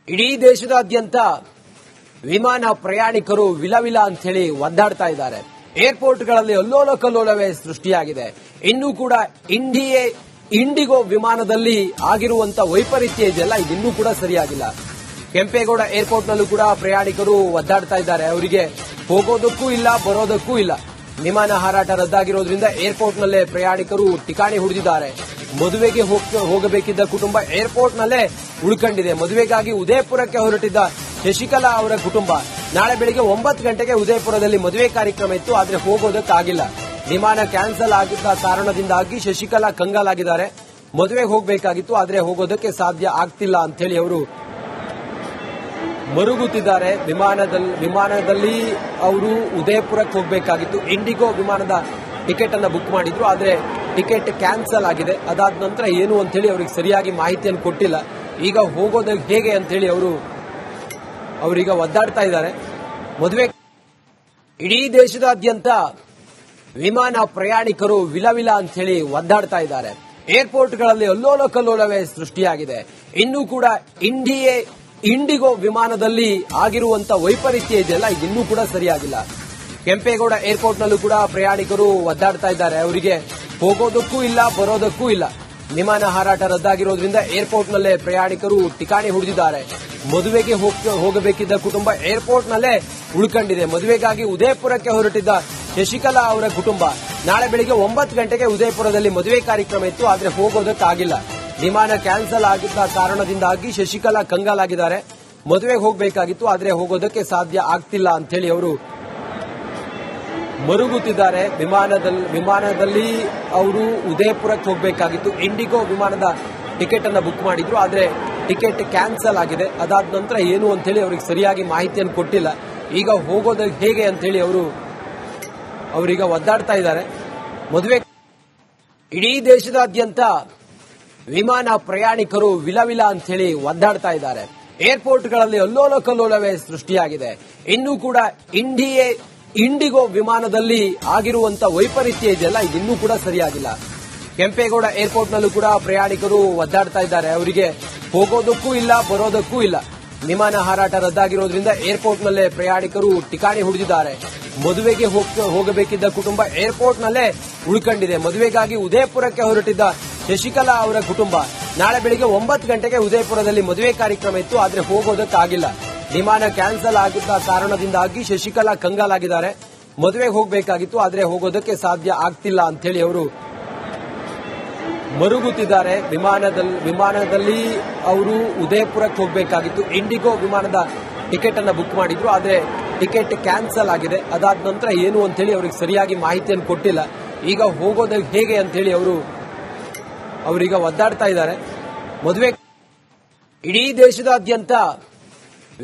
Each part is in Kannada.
ಇಡೀ ದೇಶದಾದ್ಯಂತ ವಿಮಾನ ಪ್ರಯಾಣಿಕರು ವಿಲವಿಲ ಅಂತ ಹೇಳಿ ಒದ್ದಾಡ್ತಾ ಇದ್ದಾರೆ. ಏರ್ಪೋರ್ಟ್ಗಳಲ್ಲಿ ಅಲ್ಲೋಲ ಕಲ್ಲೋಲವೇ ಸೃಷ್ಟಿಯಾಗಿದೆ. ಇನ್ನೂ ಕೂಡ ಇಂಡಿಗೋ ವಿಮಾನದಲ್ಲಿ ಆಗಿರುವಂತ ವೈಪರೀತ್ಯ ಇದೆಯಲ್ಲ, ಇದಿನ್ನೂ ಕೂಡ ಸರಿಯಾಗಿಲ್ಲ. ಕೆಂಪೇಗೌಡ ಏರ್ಪೋರ್ಟ್ನಲ್ಲೂ ಕೂಡ ಪ್ರಯಾಣಿಕರು ಒದ್ದಾಡ್ತಾ ಇದ್ದಾರೆ. ಅವರಿಗೆ ಹೋಗೋದಕ್ಕೂ ಇಲ್ಲ, ಬರೋದಕ್ಕೂ ಇಲ್ಲ. ವಿಮಾನ ಹಾರಾಟ ರದ್ದಾಗಿರೋದ್ರಿಂದ ಏರ್ಪೋರ್ಟ್ನಲ್ಲೇ ಪ್ರಯಾಣಿಕರು ಠಿಕಾಣಿ ಹುಡುದಿದ್ದಾರೆ. ಮದುವೆಗೆ ಹೋಗಬೇಕಿದ್ದ ಕುಟುಂಬ ಏರ್ಪೋರ್ಟ್ನಲ್ಲೇ ಉಳ್ಕೊಂಡಿದೆ. ಮದುವೆಗಾಗಿ ಉದಯಪುರಕ್ಕೆ ಹೊರಟಿದ್ದ ಶಶಿಕಲಾ ಅವರ ಕುಟುಂಬ ನಾಳೆ ಬೆಳಿಗ್ಗೆ 9 ಗಂಟೆಗೆ ಉದಯಪುರದಲ್ಲಿ ಮದುವೆ ಕಾರ್ಯಕ್ರಮ ಇತ್ತು, ಆದ್ರೆ ಹೋಗೋದಕ್ಕಾಗಿಲ್ಲ. ವಿಮಾನ ಕ್ಯಾನ್ಸಲ್ ಆಗಿದ್ದ ಕಾರಣದಿಂದಾಗಿ ಶಶಿಕಲಾ ಕಂಗಾಲಾಗಿದ್ದಾರೆ. ಮದುವೆಗೆ ಹೋಗಬೇಕಾಗಿತ್ತು, ಆದ್ರೆ ಹೋಗೋದಕ್ಕೆ ಸಾಧ್ಯ ಆಗ್ತಿಲ್ಲ ಅಂತ ಹೇಳಿ ಅವರು ಮರುಗುತ್ತಿದ್ದಾರೆ. ವಿಮಾನದಲ್ಲಿ ಅವರು ಉದಯಪುರಕ್ಕೆ ಹೋಗಬೇಕಾಗಿತ್ತು. ಇಂಡಿಗೋ ವಿಮಾನದ ಟಿಕೆಟ್ ಅನ್ನ ಬುಕ್ ಮಾಡಿದ್ರು, ಆದ್ರೆ ಟಿಕೆಟ್ ಕ್ಯಾನ್ಸಲ್ ಆಗಿದೆ. ಅದಾದ ನಂತರ ಏನು ಅಂತ ಹೇಳಿ ಅವರಿಗೆ ಸರಿಯಾಗಿ ಮಾಹಿತಿಯನ್ನು ಕೊಟ್ಟಿಲ್ಲ. ಈಗ ಹೋಗೋದು ಹೇಗೆ ಅಂತ ಹೇಳಿ ಅವರೀಗ ಒದ್ದಾಡ್ತಾ ಇದ್ದಾರೆ. ಮದುವೆ ಇಡೀ ದೇಶದಾದ್ಯಂತ ವಿಮಾನ ಪ್ರಯಾಣಿಕರು ವಿಲವಿಲ ಅಂತ ಹೇಳಿ ಒದ್ದಾಡ್ತಾ ಇದ್ದಾರೆ. ಏರ್ಪೋರ್ಟ್ಗಳಲ್ಲಿ ಅಲ್ಲೋಲ ಕಲ್ಲೋಲವೇ ಸೃಷ್ಟಿಯಾಗಿದೆ. ಇನ್ನೂ ಕೂಡ ಇಂಡಿಗೋ ವಿಮಾನದಲ್ಲಿ ಆಗಿರುವಂತ ವೈಪರೀತ್ಯ ಇದೆಯಲ್ಲ, ಇದಿನ್ನೂ ಕೂಡ ಸರಿಯಾಗಿಲ್ಲ. ಕೆಂಪೇಗೌಡ ಏರ್ಪೋರ್ಟ್ನಲ್ಲೂ ಕೂಡ ಪ್ರಯಾಣಿಕರು ಒದ್ದಾಡ್ತಾ ಇದ್ದಾರೆ. ಅವರಿಗೆ ಹೋಗೋದಕ್ಕೂ ಇಲ್ಲ, ಬರೋದಕ್ಕೂ ಇಲ್ಲ. ವಿಮಾನ ಹಾರಾಟ ರದ್ದಾಗಿರೋದ್ರಿಂದ ಏರ್ಪೋರ್ಟ್ನಲ್ಲೇ ಪ್ರಯಾಣಿಕರು ಠಿಕಾಣಿ ಹುಡುದಿದ್ದಾರೆ. ಮದುವೆಗೆ ಹೋಗಬೇಕಿದ್ದ ಕುಟುಂಬ ಏರ್ಪೋರ್ಟ್ನಲ್ಲೇ ಉಳ್ಕೊಂಡಿದೆ. ಮದುವೆಗಾಗಿ ಉದಯಪುರಕ್ಕೆ ಹೊರಟಿದ್ದ ಶಶಿಕಲಾ ಅವರ ಕುಟುಂಬ ನಾಳೆ ಬೆಳಿಗ್ಗೆ 9 ಗಂಟೆಗೆ ಉದಯಪುರದಲ್ಲಿ ಮದುವೆ ಕಾರ್ಯಕ್ರಮ ಇತ್ತು, ಆದ್ರೆ ಹೋಗೋದಕ್ಕಾಗಿಲ್ಲ. ವಿಮಾನ ಕ್ಯಾನ್ಸಲ್ ಆಗಿದ್ದ ಕಾರಣದಿಂದಾಗಿ ಶಶಿಕಲಾ ಕಂಗಾಲಾಗಿದ್ದಾರೆ. ಮದುವೆಗೆ ಹೋಗಬೇಕಾಗಿತ್ತು, ಆದ್ರೆ ಹೋಗೋದಕ್ಕೆ ಸಾಧ್ಯ ಆಗ್ತಿಲ್ಲ ಅಂತ ಹೇಳಿ ಅವರು ಮರುಗುತ್ತಿದ್ದಾರೆ. ವಿಮಾನದಲ್ಲಿ ಅವರು ಉದಯಪುರಕ್ಕೆ ಹೋಗಬೇಕಾಗಿತ್ತು. ಇಂಡಿಗೋ ವಿಮಾನದ ಟಿಕೆಟ್ ಅನ್ನ ಬುಕ್ ಮಾಡಿದ್ರು, ಆದ್ರೆ ಟಿಕೆಟ್ ಕ್ಯಾನ್ಸಲ್ ಆಗಿದೆ. ಅದಾದ ನಂತರ ಏನು ಅಂತ ಹೇಳಿ ಅವರಿಗೆ ಸರಿಯಾಗಿ ಮಾಹಿತಿಯನ್ನು ಕೊಟ್ಟಿಲ್ಲ. ಈಗ ಹೋಗೋದು ಹೇಗೆ ಅಂತ ಹೇಳಿ ಅವರೀಗ ಒದ್ದಾಡ್ತಾ ಇದ್ದಾರೆ. ಮದುವೆ ಇಡೀ ದೇಶದಾದ್ಯಂತ ವಿಮಾನ ಪ್ರಯಾಣಿಕರು ವಿಲವಿಲ ಅಂತ ಹೇಳಿ ಒದ್ದಾಡ್ತಾ ಇದ್ದಾರೆ. ಏರ್ಪೋರ್ಟ್ಗಳಲ್ಲಿ ಅಲ್ಲೋಲ ಕಲ್ಲೋಲವೇ ಸೃಷ್ಟಿಯಾಗಿದೆ. ಇನ್ನೂ ಕೂಡ ಇಂಡಿಗೋ ವಿಮಾನದಲ್ಲಿ ಆಗಿರುವಂತ ವೈಪರೀತ್ಯ ಇದೆಯಲ್ಲ, ಇದಿನ್ನೂ ಕೂಡ ಸರಿಯಾಗಿಲ್ಲ. ಕೆಂಪೇಗೌಡ ಏರ್ಪೋರ್ಟ್ನಲ್ಲೂ ಕೂಡ ಪ್ರಯಾಣಿಕರು ಒದ್ದಾಡ್ತಾ ಇದ್ದಾರೆ. ಅವರಿಗೆ ಹೋಗೋದಕ್ಕೂ ಇಲ್ಲ, ಬರೋದಕ್ಕೂ ಇಲ್ಲ. ವಿಮಾನ ಹಾರಾಟ ರದ್ದಾಗಿರೋದ್ರಿಂದ ಏರ್ಪೋರ್ಟ್ನಲ್ಲೇ ಪ್ರಯಾಣಿಕರು ಠಿಕಾಣಿ ಹುಡುದಿದ್ದಾರೆ. ಮದುವೆಗೆ ಹೋಗಬೇಕಿದ್ದ ಕುಟುಂಬ ಏರ್ಪೋರ್ಟ್ನಲ್ಲೇ ಉಳ್ಕೊಂಡಿದೆ. ಮದುವೆಗಾಗಿ ಉದಯಪುರಕ್ಕೆ ಹೊರಟಿದ್ದ ಶಶಿಕಲಾ ಅವರ ಕುಟುಂಬ ನಾಳೆ ಬೆಳಿಗ್ಗೆ 9 ಗಂಟೆಗೆ ಉದಯಪುರದಲ್ಲಿ ಮದುವೆ ಕಾರ್ಯಕ್ರಮ ಇತ್ತು, ಆದ್ರೆ ಹೋಗೋದಕ್ಕಾಗಿಲ್ಲ. ವಿಮಾನ ಕ್ಯಾನ್ಸಲ್ ಆಗಿದ್ದ ಕಾರಣದಿಂದಾಗಿ ಶಶಿಕಲಾ ಕಂಗಾಲಾಗಿದ್ದಾರೆ. ಮದುವೆಗೆ ಹೋಗಬೇಕಾಗಿತ್ತು, ಆದ್ರೆ ಹೋಗೋದಕ್ಕೆ ಸಾಧ್ಯ ಆಗ್ತಿಲ್ಲ ಅಂತ ಹೇಳಿ ಅವರು ಮರುಗುತ್ತಿದ್ದಾರೆ. ವಿಮಾನದಲ್ಲಿ ಅವರು ಉದಯಪುರಕ್ಕೆ ಹೋಗಬೇಕಾಗಿತ್ತು. ಇಂಡಿಗೋ ವಿಮಾನದ ಟಿಕೆಟ್ ಅನ್ನ ಬುಕ್ ಮಾಡಿದ್ರು, ಆದ್ರೆ ಟಿಕೆಟ್ ಕ್ಯಾನ್ಸಲ್ ಆಗಿದೆ. ಅದಾದ ನಂತರ ಏನು ಅಂತ ಹೇಳಿ ಅವರಿಗೆ ಸರಿಯಾಗಿ ಮಾಹಿತಿಯನ್ನು ಕೊಟ್ಟಿಲ್ಲ. ಈಗ ಹೋಗೋದು ಹೇಗೆ ಅಂತ ಹೇಳಿ ಅವರೀಗ ಒದ್ದಾಡ್ತಾ ಇದ್ದಾರೆ. ಮದುವೆ ಇಡೀ ದೇಶದಾದ್ಯಂತ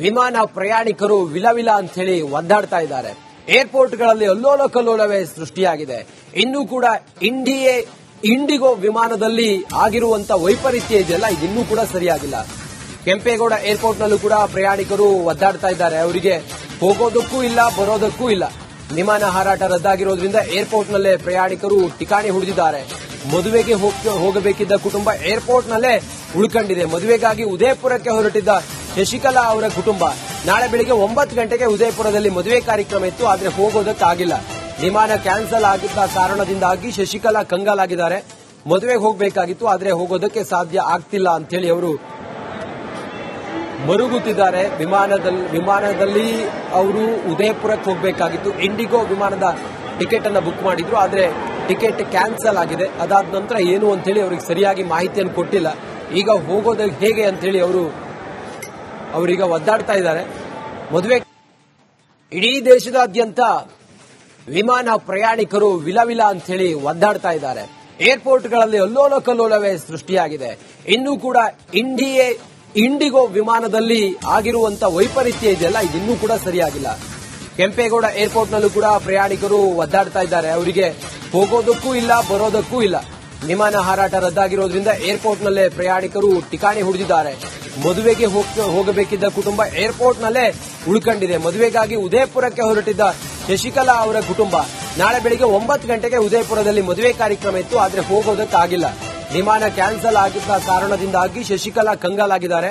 ವಿಮಾನ ಪ್ರಯಾಣಿಕರು ವಿಲವಿಲ ಅಂತ ಹೇಳಿ ಒದ್ದಾಡ್ತಾ ಇದ್ದಾರೆ. ಏರ್ಪೋರ್ಟ್ಗಳಲ್ಲಿ ಅಲ್ಲೋಲ ಕಲ್ಲೋಲವೇ ಸೃಷ್ಟಿಯಾಗಿದೆ. ಇನ್ನೂ ಕೂಡ ಇಂಡಿಗೋ ವಿಮಾನದಲ್ಲಿ ಆಗಿರುವಂತ ವೈಪರೀತ್ಯ ಇದೆಯಲ್ಲ, ಇದಿನ್ನೂ ಕೂಡ ಸರಿಯಾಗಿಲ್ಲ. ಕೆಂಪೇಗೌಡ ಏರ್ಪೋರ್ಟ್ನಲ್ಲೂ ಕೂಡ ಪ್ರಯಾಣಿಕರು ಒದ್ದಾಡ್ತಾ ಇದ್ದಾರೆ. ಅವರಿಗೆ ಹೋಗೋದಕ್ಕೂ ಇಲ್ಲ, ಬರೋದಕ್ಕೂ ಇಲ್ಲ. ವಿಮಾನ ಹಾರಾಟ ರದ್ದಾಗಿರೋದ್ರಿಂದ ಏರ್ಪೋರ್ಟ್ನಲ್ಲೇ ಪ್ರಯಾಣಿಕರು ಠಿಕಾಣಿ ಹುಡುದಿದ್ದಾರೆ. ಮದುವೆಗೆ ಹೋಗಬೇಕಿದ್ದ ಕುಟುಂಬ ಏರ್ಪೋರ್ಟ್ನಲ್ಲೇ ಉಳ್ಕೊಂಡಿದೆ. ಮದುವೆಗಾಗಿ ಉದಯಪುರಕ್ಕೆ ಹೊರಟಿದ್ದ ಶಶಿಕಲಾ ಅವರ ಕುಟುಂಬ ನಾಳೆ ಬೆಳಿಗ್ಗೆ 9 ಗಂಟೆಗೆ ಉದಯಪುರದಲ್ಲಿ ಮದುವೆ ಕಾರ್ಯಕ್ರಮ ಇತ್ತು, ಆದ್ರೆ ಹೋಗೋದಕ್ಕಾಗಿಲ್ಲ. ವಿಮಾನ ಕ್ಯಾನ್ಸಲ್ ಆಗಿದ್ದ ಕಾರಣದಿಂದಾಗಿ ಶಶಿಕಲಾ ಕಂಗಾಲಾಗಿದ್ದಾರೆ. ಮದುವೆಗೆ ಹೋಗಬೇಕಾಗಿತ್ತು, ಆದ್ರೆ ಹೋಗೋದಕ್ಕೆ ಸಾಧ್ಯ ಆಗ್ತಿಲ್ಲ ಅಂತ ಹೇಳಿ ಅವರು ಮರುಗುತ್ತಿದ್ದಾರೆ. ವಿಮಾನದಲ್ಲಿ ಅವರು ಉದಯಪುರಕ್ಕೆ ಹೋಗಬೇಕಾಗಿತ್ತು. ಇಂಡಿಗೋ ವಿಮಾನದ ಟಿಕೆಟ್ ಅನ್ನ ಬುಕ್ ಮಾಡಿದ್ರು, ಆದ್ರೆ ಟಿಕೆಟ್ ಕ್ಯಾನ್ಸಲ್ ಆಗಿದೆ. ಅದಾದ ನಂತರ ಏನು ಅಂತ ಹೇಳಿ ಅವರಿಗೆ ಸರಿಯಾಗಿ ಮಾಹಿತಿಯನ್ನು ಕೊಟ್ಟಿಲ್ಲ. ಈಗ ಹೋಗೋದು ಹೇಗೆ ಅಂತ ಹೇಳಿ ಅವರೀಗ ಒದ್ದಾಡ್ತಾ ಇದ್ದಾರೆ. ಮದುವೆ ಇಡೀ ದೇಶದಾದ್ಯಂತ ವಿಮಾನ ಪ್ರಯಾಣಿಕರು ವಿಲವಿಲ ಅಂತ ಹೇಳಿ ಒದ್ದಾಡ್ತಾ ಇದ್ದಾರೆ. ಏರ್ಪೋರ್ಟ್ಗಳಲ್ಲಿ ಅಲ್ಲೋಲ ಕಲ್ಲೋಲವೇ ಸೃಷ್ಟಿಯಾಗಿದೆ. ಇನ್ನೂ ಕೂಡ ಇಂಡಿಗೋ ವಿಮಾನದಲ್ಲಿ ಆಗಿರುವಂತ ವೈಪರೀತ್ಯ ಇದೆಯಲ್ಲ, ಇದಿನ್ನೂ ಕೂಡ ಸರಿಯಾಗಿಲ್ಲ. ಕೆಂಪೇಗೌಡ ಏರ್ಪೋರ್ಟ್ನಲ್ಲೂ ಕೂಡ ಪ್ರಯಾಣಿಕರು ಒದ್ದಾಡ್ತಾ ಇದ್ದಾರೆ. ಅವರಿಗೆ ಹೋಗೋದಕ್ಕೂ ಇಲ್ಲ, ಬರೋದಕ್ಕೂ ಇಲ್ಲ. ವಿಮಾನ ಹಾರಾಟ ರದ್ದಾಗಿರೋದ್ರಿಂದ ಏರ್ಪೋರ್ಟ್ನಲ್ಲೇ ಪ್ರಯಾಣಿಕರು ಠಿಕಾಣಿ ಹುಡುದಿದ್ದಾರೆ. ಮದುವೆಗೆ ಹೋಗಬೇಕಿದ್ದ ಕುಟುಂಬ ಏರ್ಪೋರ್ಟ್ನಲ್ಲೇ ಉಳ್ಕೊಂಡಿದೆ. ಮದುವೆಗಾಗಿ ಉದಯಪುರಕ್ಕೆ ಹೊರಟಿದ್ದ ಶಶಿಕಲಾ ಅವರ ಕುಟುಂಬ ನಾಳೆ ಬೆಳಿಗ್ಗೆ 9 ಗಂಟೆಗೆ ಉದಯಪುರದಲ್ಲಿ ಮದುವೆ ಕಾರ್ಯಕ್ರಮ ಇತ್ತು, ಆದ್ರೆ ಹೋಗೋದಕ್ಕಾಗಿಲ್ಲ. ವಿಮಾನ ಕ್ಯಾನ್ಸಲ್ ಆಗಿದ್ದ ಕಾರಣದಿಂದಾಗಿ ಶಶಿಕಲಾ ಕಂಗಾಲಾಗಿದ್ದಾರೆ.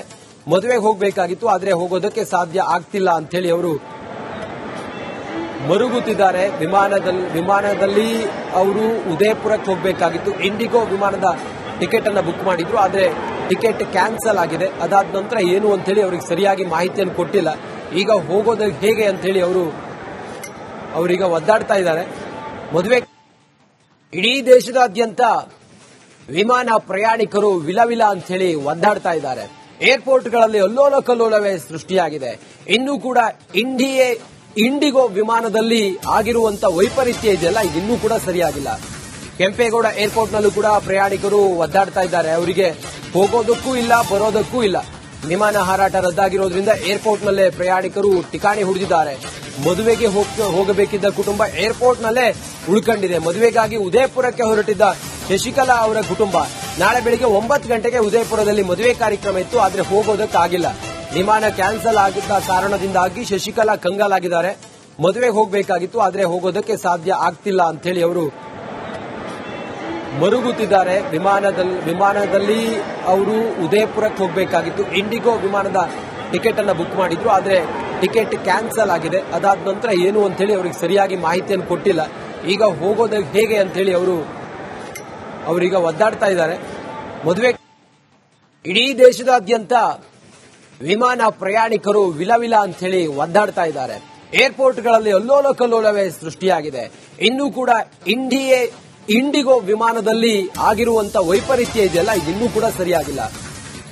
ಮದುವೆಗೆ ಹೋಗಬೇಕಾಗಿತ್ತು, ಆದರೆ ಹೋಗೋದಕ್ಕೆ ಸಾಧ್ಯ ಆಗ್ತಿಲ್ಲ ಅಂತ ಹೇಳಿ ಅವರು ಮರುಗುತ್ತಿದ್ದಾರೆ. ವಿಮಾನದಲ್ಲಿ ಅವರು ಉದಯಪುರಕ್ಕೆ ಹೋಗಬೇಕಾಗಿತ್ತು. ಇಂಡಿಗೋ ವಿಮಾನದ ಟಿಕೆಟ್ ಅನ್ನ ಬುಕ್ ಮಾಡಿದ್ರು, ಆದರೆ ಟಿಕೆಟ್ ಕ್ಯಾನ್ಸಲ್ ಆಗಿದೆ. ಅದಾದ ನಂತರ ಏನು ಅಂತ ಹೇಳಿ ಅವರಿಗೆ ಸರಿಯಾಗಿ ಮಾಹಿತಿಯನ್ನು ಕೊಟ್ಟಿಲ್ಲ. ಈಗ ಹೋಗೋದು ಹೇಗೆ ಅಂತ ಹೇಳಿ ಅವರೀಗ ಒದ್ದಾಡ್ತಾ ಇದ್ದಾರೆ. ಮದುವೆ ಇಡೀ ದೇಶದಾದ್ಯಂತ ವಿಮಾನ ಪ್ರಯಾಣಿಕರು ವಿಲವಿಲ ಅಂತ ಹೇಳಿ ಒದ್ದಾಡ್ತಾ ಇದ್ದಾರೆ. ಏರ್ಪೋರ್ಟ್ಗಳಲ್ಲಿ ಅಲ್ಲೋಲ ಕಲ್ಲೋಲವೇ ಸೃಷ್ಟಿಯಾಗಿದೆ. ಇನ್ನೂ ಕೂಡ ಇಂಡಿಗೋ ವಿಮಾನದಲ್ಲಿ ಆಗಿರುವಂತ ವೈಪರೀತ್ಯ ಇದೆಯಲ್ಲ, ಇನ್ನೂ ಕೂಡ ಸರಿಯಾಗಿಲ್ಲ. ಕೆಂಪೇಗೌಡ ಏರ್ಪೋರ್ಟ್ನಲ್ಲೂ ಕೂಡ ಪ್ರಯಾಣಿಕರು ಒದ್ದಾಡ್ತಾ ಇದ್ದಾರೆ. ಅವರಿಗೆ ಹೋಗೋದಕ್ಕೂ ಇಲ್ಲ, ಬರೋದಕ್ಕೂ ಇಲ್ಲ. ವಿಮಾನ ಹಾರಾಟ ರದ್ದಾಗಿರೋದ್ರಿಂದ ಏರ್ಪೋರ್ಟ್ನಲ್ಲೇ ಪ್ರಯಾಣಿಕರು ಠಿಕಾಣಿ ಹುಡುಗಿದ್ದಾರೆ. ಮದುವೆಗೆ ಹೋಗಬೇಕಿದ್ದ ಕುಟುಂಬ ಏರ್ಪೋರ್ಟ್ನಲ್ಲೇ ಉಳ್ಕೊಂಡಿದೆ. ಮದುವೆಗಾಗಿ ಉದಯಪುರಕ್ಕೆ ಹೊರಟಿದ್ದ ಶಶಿಕಲಾ ಅವರ ಕುಟುಂಬ ನಾಳೆ ಬೆಳಿಗ್ಗೆ 9 ಗಂಟೆಗೆ ಉದಯಪುರದಲ್ಲಿ ಮದುವೆ ಕಾರ್ಯಕ್ರಮ ಇತ್ತು, ಆದರೆ ಹೋಗೋದಕ್ಕಾಗಿಲ್ಲ. ವಿಮಾನ ಕ್ಯಾನ್ಸಲ್ ಆಗಿದ್ದ ಕಾರಣದಿಂದಾಗಿ ಶಶಿಕಲಾ ಕಂಗಾಲಾಗಿದ್ದಾರೆ. ಮದುವೆಗೆ ಹೋಗಬೇಕಾಗಿತ್ತು, ಆದರೆ ಹೋಗೋದಕ್ಕೆ ಸಾಧ್ಯ ಆಗ್ತಿಲ್ಲ ಅಂತ ಹೇಳಿ ಅವರು ಮರುಗುತ್ತಿದ್ದಾರೆ. ವಿಮಾನದಲ್ಲಿ ಅವರು ಉದಯಪುರಕ್ಕೆ ಹೋಗಬೇಕಾಗಿತ್ತು. ಇಂಡಿಗೋ ವಿಮಾನದ ಟಿಕೆಟ್ ಅನ್ನ ಬುಕ್ ಮಾಡಿದ್ರು, ಆದರೆ ಟಿಕೆಟ್ ಕ್ಯಾನ್ಸಲ್ ಆಗಿದೆ. ಅದಾದ ನಂತರ ಏನು ಅಂತ ಹೇಳಿ ಅವರಿಗೆ ಸರಿಯಾಗಿ ಮಾಹಿತಿಯನ್ನು ಕೊಟ್ಟಿಲ್ಲ. ಈಗ ಹೋಗೋದು ಹೇಗೆ ಅಂತ ಹೇಳಿ ಅವರೀಗ ಒದ್ದಾಡ್ತಾ ಇದ್ದಾರೆ. ಮದುವೆ ಇಡೀ ದೇಶದಾದ್ಯಂತ ವಿಮಾನ ಪ್ರಯಾಣಿಕರು ವಿಲವಿಲ ಅಂತ ಹೇಳಿ ಒದ್ದಾಡ್ತಾ ಇದ್ದಾರೆ. ಏರ್ಪೋರ್ಟ್ಗಳಲ್ಲಿ ಅಲ್ಲೋಲ ಕಲ್ಲೋಲವೇ ಸೃಷ್ಟಿಯಾಗಿದೆ. ಇನ್ನೂ ಕೂಡ ಇಂಡಿಗೋ ವಿಮಾನದಲ್ಲಿ ಆಗಿರುವಂತ ವೈಪರೀತ್ಯ ಇದೆಯಲ್ಲ, ಇನ್ನೂ ಕೂಡ ಸರಿಯಾಗಿಲ್ಲ.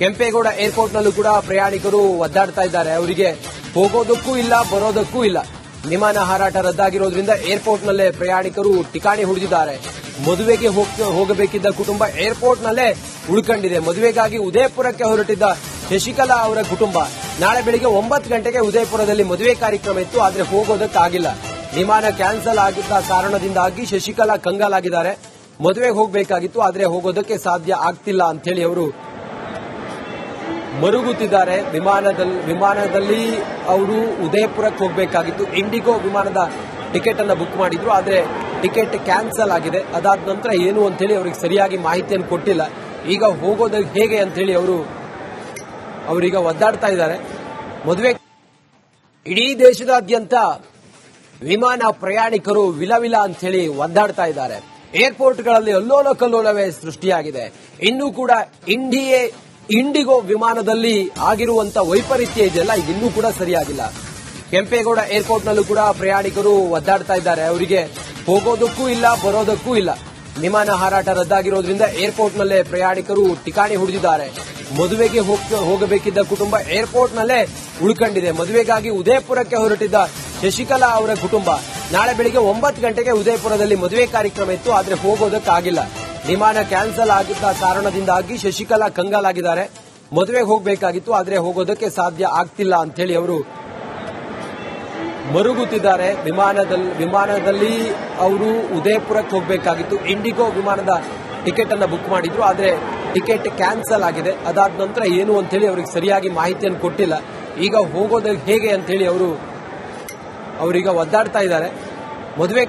ಕೆಂಪೇಗೌಡ ಏರ್ಪೋರ್ಟ್ನಲ್ಲೂ ಕೂಡ ಪ್ರಯಾಣಿಕರು ಒದ್ದಾಡ್ತಾ ಇದ್ದಾರೆ. ಅವರಿಗೆ ಹೋಗೋದಕ್ಕೂ ಇಲ್ಲ, ಬರೋದಕ್ಕೂ ಇಲ್ಲ. ವಿಮಾನ ಹಾರಾಟ ರದ್ದಾಗಿರೋದ್ರಿಂದ ಏರ್ಪೋರ್ಟ್ನಲ್ಲೇ ಪ್ರಯಾಣಿಕರು ಠಿಕಾಣಿ ಹುಡುಗಿದ್ದಾರೆ. ಮದುವೆಗೆ ಹೋಗಬೇಕಿದ್ದ ಕುಟುಂಬ ಏರ್ಪೋರ್ಟ್ನಲ್ಲೇ ಉಳ್ಕೊಂಡಿದೆ. ಮದುವೆಗಾಗಿ ಉದಯಪುರಕ್ಕೆ ಹೊರಟಿದ್ದ ಶಶಿಕಲಾ ಅವರ ಕುಟುಂಬ ನಾಳೆ ಬೆಳಿಗ್ಗೆ 9 ಗಂಟೆಗೆ ಉದಯಪುರದಲ್ಲಿ ಮದುವೆ ಕಾರ್ಯಕ್ರಮ ಇತ್ತು, ಆದರೆ ಹೋಗೋದಕ್ಕಾಗಿಲ್ಲ. ವಿಮಾನ ಕ್ಯಾನ್ಸಲ್ ಆಗಿದ್ದ ಕಾರಣದಿಂದಾಗಿ ಶಶಿಕಲಾ ಕಂಗಾಲಾಗಿದ್ದಾರೆ. ಮದುವೆಗೆ ಹೋಗಬೇಕಾಗಿತ್ತು, ಆದರೆ ಹೋಗೋದಕ್ಕೆ ಸಾಧ್ಯ ಆಗ್ತಿಲ್ಲ ಅಂತ ಹೇಳಿ ಅವರು ಮರುಗುತ್ತಿದ್ದಾರೆ. ವಿಮಾನದಲ್ಲಿ ಅವರು ಉದಯಪುರಕ್ಕೆ ಹೋಗಬೇಕಾಗಿತ್ತು. ಇಂಡಿಗೋ ವಿಮಾನದ ಟಿಕೆಟ್ ಅನ್ನ ಬುಕ್ ಮಾಡಿದ್ರು, ಆದರೆ ಟಿಕೆಟ್ ಕ್ಯಾನ್ಸಲ್ ಆಗಿದೆ. ಅದಾದ ನಂತರ ಏನು ಅಂತ ಹೇಳಿ ಅವರಿಗೆ ಸರಿಯಾಗಿ ಮಾಹಿತಿಯನ್ನು ಕೊಟ್ಟಿಲ್ಲ. ಈಗ ಹೋಗೋದು ಹೇಗೆ ಅಂತ ಹೇಳಿ ಅವರೀಗ ಒದ್ದಾಡ್ತಾ ಇದ್ದಾರೆ. ಮದುವೆ ಇಡೀ ದೇಶದಾದ್ಯಂತ ವಿಮಾನ ಪ್ರಯಾಣಿಕರು ವಿಲವಿಲ ಅಂತ ಹೇಳಿ ಒದ್ದಾಡ್ತಾ ಇದ್ದಾರೆ. ಏರ್ಪೋರ್ಟ್ಗಳಲ್ಲಿ ಅಲ್ಲೋಲ ಕಲ್ಲೋಲವೇ ಸೃಷ್ಟಿಯಾಗಿದೆ. ಇನ್ನೂ ಕೂಡ ಇಂಡಿಗೋ ವಿಮಾನದಲ್ಲಿ ಆಗಿರುವಂತ ವೈಪರೀತ್ಯ ಇದೆಯಲ್ಲ, ಇನ್ನೂ ಕೂಡ ಸರಿಯಾಗಿಲ್ಲ. ಕೆಂಪೇಗೌಡ ಏರ್ಪೋರ್ಟ್ನಲ್ಲೂ ಕೂಡ ಪ್ರಯಾಣಿಕರು ಒದ್ದಾಡ್ತಾ ಇದ್ದಾರೆ. ಅವರಿಗೆ ಹೋಗೋದಕ್ಕೂ ಇಲ್ಲ, ಬರೋದಕ್ಕೂ ಇಲ್ಲ. ವಿಮಾನ ಹಾರಾಟ ರದ್ದಾಗಿರೋದ್ರಿಂದ ಏರ್ಪೋರ್ಟ್ನಲ್ಲೇ ಪ್ರಯಾಣಿಕರು ಠಿಕಾಣಿ ಹುಡುಗಿದ್ದಾರೆ. ಮದುವೆಗೆ ಹೋಗಬೇಕಿದ್ದ ಕುಟುಂಬ ಏರ್ಪೋರ್ಟ್ನಲ್ಲೇ ಉಳ್ಕೊಂಡಿದೆ. ಮದುವೆಗಾಗಿ ಉದಯಪುರಕ್ಕೆ ಹೊರಟಿದ್ದ ಶಶಿಕಲಾ ಅವರ ಕುಟುಂಬ ನಾಳೆ ಬೆಳಿಗ್ಗೆ 9 ಗಂಟೆಗೆ ಉದಯಪುರದಲ್ಲಿ ಮದುವೆ ಕಾರ್ಯಕ್ರಮ ಇತ್ತು, ಆದರೆ ಹೋಗೋದಕ್ಕಾಗಿಲ್ಲ. ವಿಮಾನ ಕ್ಯಾನ್ಸಲ್ ಆಗಿದ್ದ ಕಾರಣದಿಂದಾಗಿ ಶಶಿಕಲಾ ಕಂಗಾಲಾಗಿದ್ದಾರೆ. ಮದುವೆಗೆ ಹೋಗಬೇಕಾಗಿತ್ತು, ಆದರೆ ಹೋಗೋದಕ್ಕೆ ಸಾಧ್ಯ ಆಗ್ತಿಲ್ಲ ಅಂತ ಹೇಳಿ ಅವರು ಮರುಗುತ್ತಿದ್ದಾರೆ. ವಿಮಾನದಲ್ಲಿ ಅವರು ಉದಯಪುರಕ್ಕೆ ಹೋಗಬೇಕಾಗಿತ್ತು. ಇಂಡಿಗೋ ವಿಮಾನದ ಟಿಕೆಟ್ ಅನ್ನ ಬುಕ್ ಮಾಡಿದ್ರು, ಆದರೆ ಟಿಕೆಟ್ ಕ್ಯಾನ್ಸಲ್ ಆಗಿದೆ. ಅದಾದ ನಂತರ ಏನು ಅಂತ ಹೇಳಿ ಅವರಿಗೆ ಸರಿಯಾಗಿ ಮಾಹಿತಿಯನ್ನು ಕೊಟ್ಟಿಲ್ಲ. ಈಗ ಹೋಗೋದು ಹೇಗೆ ಅಂತ ಹೇಳಿ ಅವರೀಗ ಒದ್ದಾಡ್ತಾ ಇದ್ದಾರೆ. ಮದುವೆ